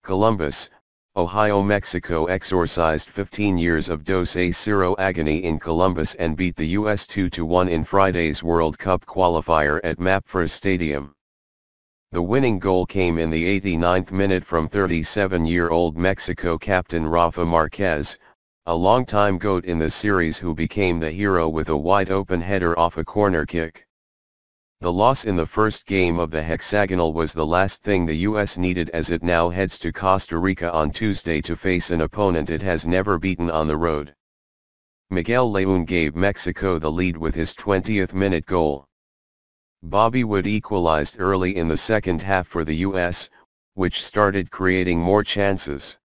Columbus, Ohio. Mexico exorcised 15 years of Dos A Cero agony in Columbus and beat the US 2-1 in Friday's World Cup qualifier at Mapfre Stadium. The winning goal came in the 89th minute from 37-year-old Mexico captain Rafa Marquez, a longtime GOAT in the series who became the hero with a wide-open header off a corner kick. The loss in the first game of the hexagonal was the last thing the US needed as it now heads to Costa Rica on Tuesday to face an opponent it has never beaten on the road. Miguel León gave Mexico the lead with his 20th minute goal. Bobby Wood equalized early in the second half for the US, which started creating more chances.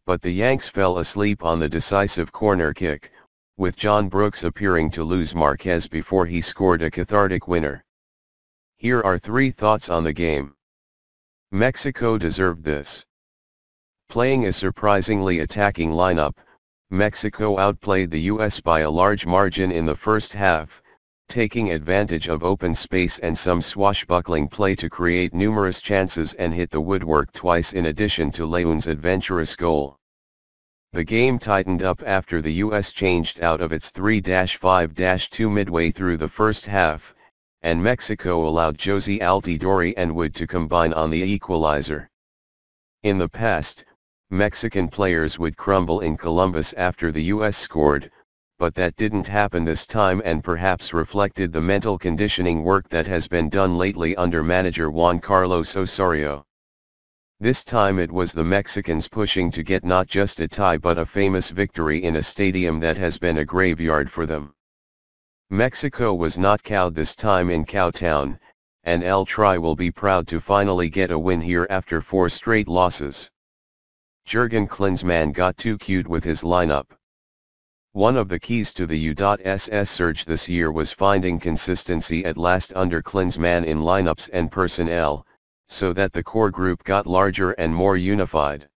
But the Yanks fell asleep on the decisive corner kick, with John Brooks appearing to lose Marquez before he scored a cathartic winner. Here are 3 thoughts on the game. Mexico deserved this. Playing a surprisingly attacking lineup, Mexico outplayed the US by a large margin in the first half, taking advantage of open space and some swashbuckling play to create numerous chances and hit the woodwork twice in addition to León's adventurous goal. The game tightened up after the US changed out of its 3-5-2 midway through the first half, and Mexico allowed Josie Altidore and Wood to combine on the equalizer. In the past, Mexican players would crumble in Columbus after the US scored, but that didn't happen this time and perhaps reflected the mental conditioning work that has been done lately under manager Juan Carlos Osorio. This time it was the Mexicans pushing to get not just a tie but a famous victory in a stadium that has been a graveyard for them. Mexico was not cowed this time in Cowtown, and El Tri will be proud to finally get a win here after 4 straight losses. Jurgen Klinsmann got too cute with his lineup. One of the keys to the U.SS surge this year was finding consistency at last under Klinsmann in lineups and personnel, so that the core group got larger and more unified.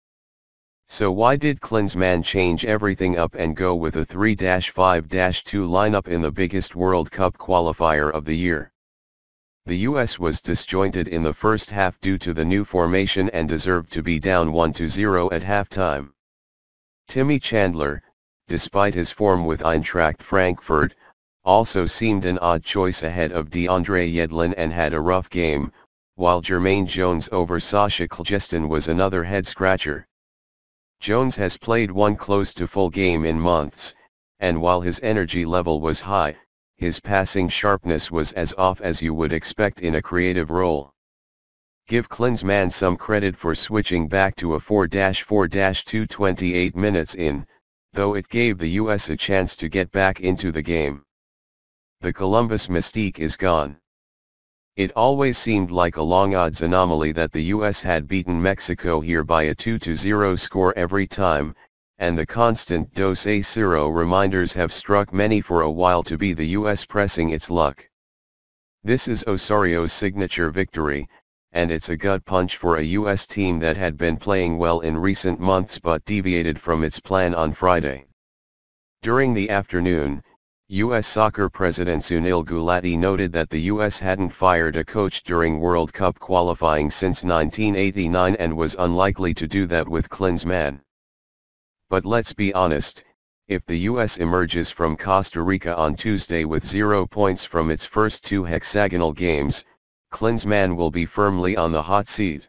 So why did Klinsmann change everything up and go with a 3-5-2 lineup in the biggest World Cup qualifier of the year? The US was disjointed in the first half due to the new formation and deserved to be down 1-0 at halftime. Timmy Chandler, despite his form with Eintracht Frankfurt, also seemed an odd choice ahead of DeAndre Yedlin and had a rough game, while Jermaine Jones over Sasha Kljestan was another head-scratcher. Jones has played one close to full game in months, and while his energy level was high, his passing sharpness was as off as you would expect in a creative role. Give Klinsmann some credit for switching back to a 4-4-2 28 minutes in, though it gave the US a chance to get back into the game. The Columbus mystique is gone. It always seemed like a long odds anomaly that the US had beaten Mexico here by a 2-0 score every time, and the constant Dos A Cero reminders have struck many for a while to be the US pressing its luck. This is Osorio's signature victory, and it's a gut punch for a US team that had been playing well in recent months but deviated from its plan on Friday. During the afternoon, U.S. Soccer President Sunil Gulati noted that the U.S. hadn't fired a coach during World Cup qualifying since 1989 and was unlikely to do that with Klinsmann. But let's be honest, if the U.S. emerges from Costa Rica on Tuesday with 0 points from its first 2 hexagonal games, Klinsmann will be firmly on the hot seat.